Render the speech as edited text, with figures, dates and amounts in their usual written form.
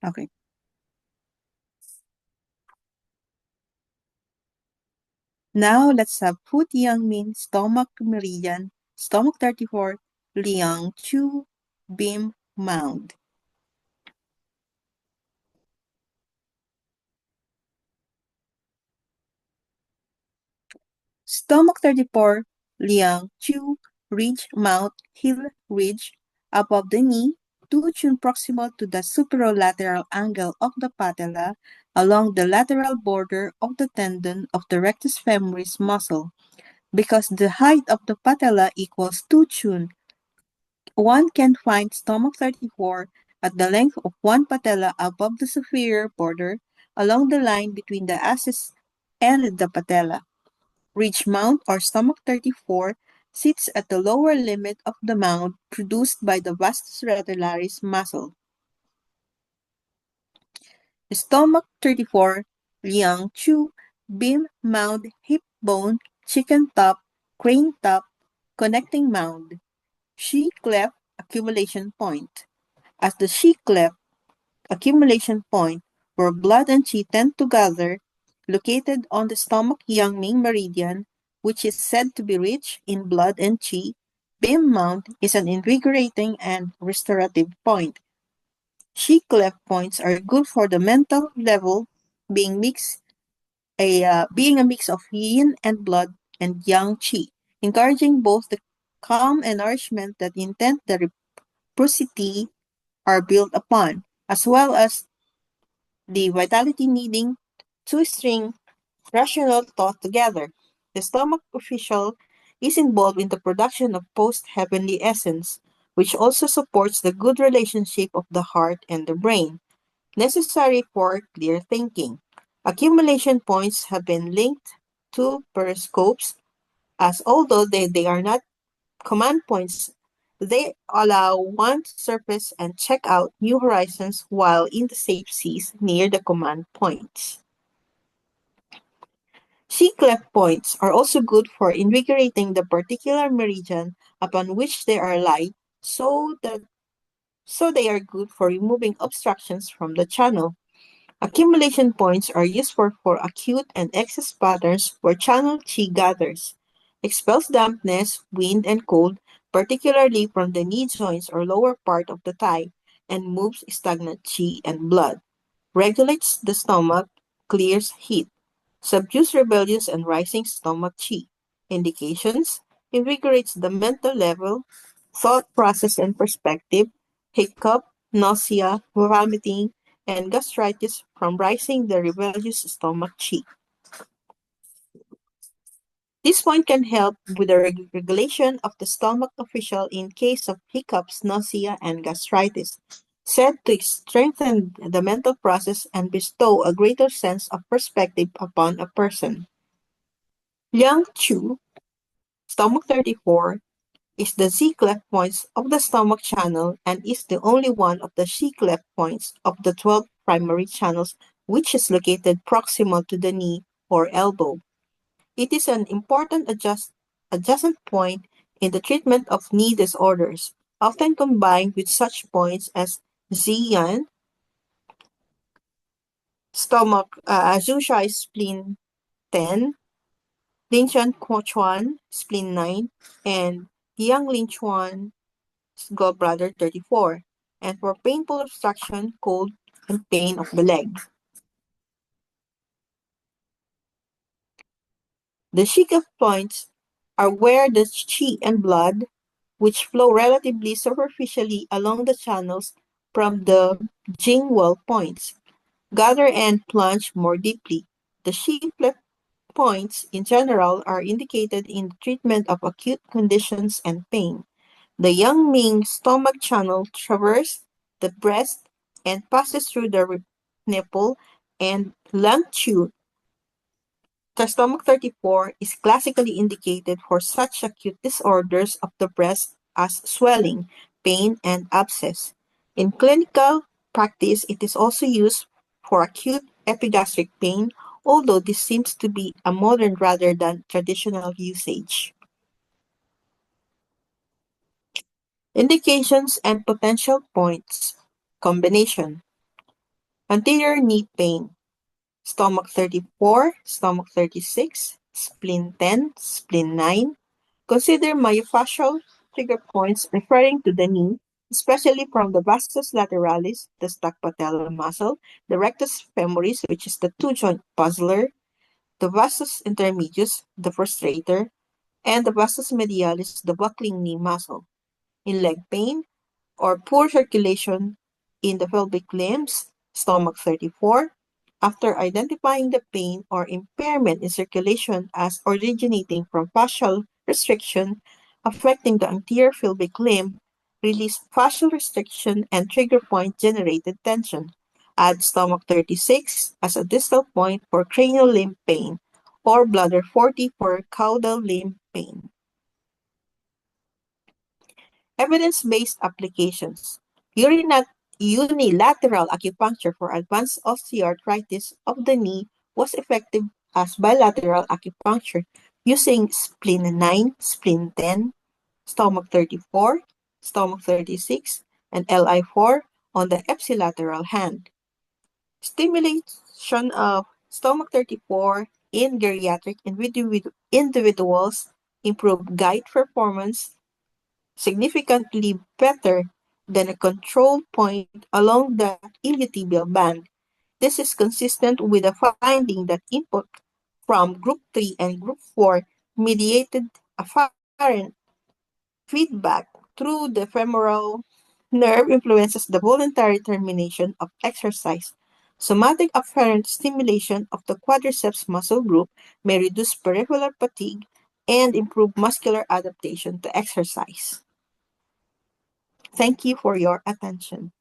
Okay. Now let's have Fu Tiang Min Stomach Meridian, Stomach 34, Liang Chu, Beam Mound. Stomach 34, Liang Chu, Ridge Mount Hill Ridge, above the knee, tuchun proximal to the superolateral angle of the patella, along the lateral border of the tendon of the rectus femoris muscle. Because the height of the patella equals tuchun, one can find stomach 34 at the length of one patella above the superior border, along the line between the axis and the patella. Ridge mound or stomach 34 sits at the lower limit of the mound produced by the vastus radialis muscle. Stomach 34, Liang Chu, beam mound, hip bone, chicken top, crane top, connecting mound, she cleft accumulation point. As the she cleft accumulation point where blood and qi tend to gather, located on the stomach Yangming meridian, which is said to be rich in blood and qi, beam mound is an invigorating and restorative point. Qi cleft points are good for the mental level, being being a mix of yin and blood and yang qi, encouraging both the calm and nourishment that intent the reciprocity are built upon, as well as the vitality needing to string rational thought together. The stomach official is involved in the production of post-heavenly essence, which also supports the good relationship of the heart and the brain, necessary for clear thinking. Accumulation points have been linked to periscopes, as although they are not command points, they allow one to surface and check out new horizons while in the safe seas near the command points. Sea cleft points are also good for invigorating the particular meridian upon which they are light, so they are good for removing obstructions from the channel. Accumulation points are used for acute and excess patterns where channel chi gathers, expels dampness, wind, and cold, particularly from the knee joints or lower part of the thigh, and moves stagnant chi and blood, regulates the stomach, clears heat, subdues rebellious and rising stomach chi. Indications: invigorates the mental level, thought process and perspective, hiccup, nausea, vomiting, and gastritis from rising the rebellious stomach chi. This point can help with the regulation of the stomach official in case of hiccups, nausea, and gastritis, said to strengthen the mental process and bestow a greater sense of perspective upon a person. Liang Chu, stomach 34, is the Z-cleft points of the stomach channel and is the only one of the She-cleft points of the 12 primary channels which is located proximal to the knee or elbow. It is an important adjacent point in the treatment of knee disorders, often combined with such points as Ziyan, stomach, Zhushai spleen 10, Linshan Chuan spleen 9, and Yang Lin Chuan gallbladder 34, and for painful obstruction, cold, and pain of the leg. The Shika points are where the qi and blood, which flow relatively superficially along the channels from the Jingwell points, gather and plunge more deeply. The Shika points in general are indicated in the treatment of acute conditions and pain. The Yang Ming stomach channel traverses the breast and passes through the nipple and lung tube. The stomach 34 is classically indicated for such acute disorders of the breast as swelling, pain, and abscess. In clinical practice, it is also used for acute epigastric pain, although this seems to be a modern rather than traditional usage. Indications and potential points. Combination. Anterior knee pain. Stomach 34, stomach 36, spleen 10, spleen 9. Consider myofascial trigger points referring to the knee, especially from the vastus lateralis, the stacpatellar muscle, the rectus femoris, which is the two-joint puzzler, the vastus intermedius, the frustrator, and the vastus medialis, the buckling knee muscle. In leg pain or poor circulation in the pelvic limbs, stomach 34, after identifying the pain or impairment in circulation as originating from fascial restriction affecting the anterior pelvic limb, release fascial restriction and trigger point generated tension. Add stomach 36 as a distal point for cranial limb pain or bladder 40 for caudal limb pain. Evidence-based applications. Unilateral acupuncture for advanced osteoarthritis of the knee was effective as bilateral acupuncture using spleen 9, spleen 10, stomach 34, stomach 36, and LI4 on the ipsilateral hand. Stimulation of stomach 34 in geriatric individuals improved gait performance significantly better than a control point along the iliotibial band. This is consistent with the finding that input from Group 3 and Group 4 mediated afferent feedback through the femoral nerve influences the voluntary termination of exercise. Somatic afferent stimulation of the quadriceps muscle group may reduce peripheral fatigue and improve muscular adaptation to exercise. Thank you for your attention.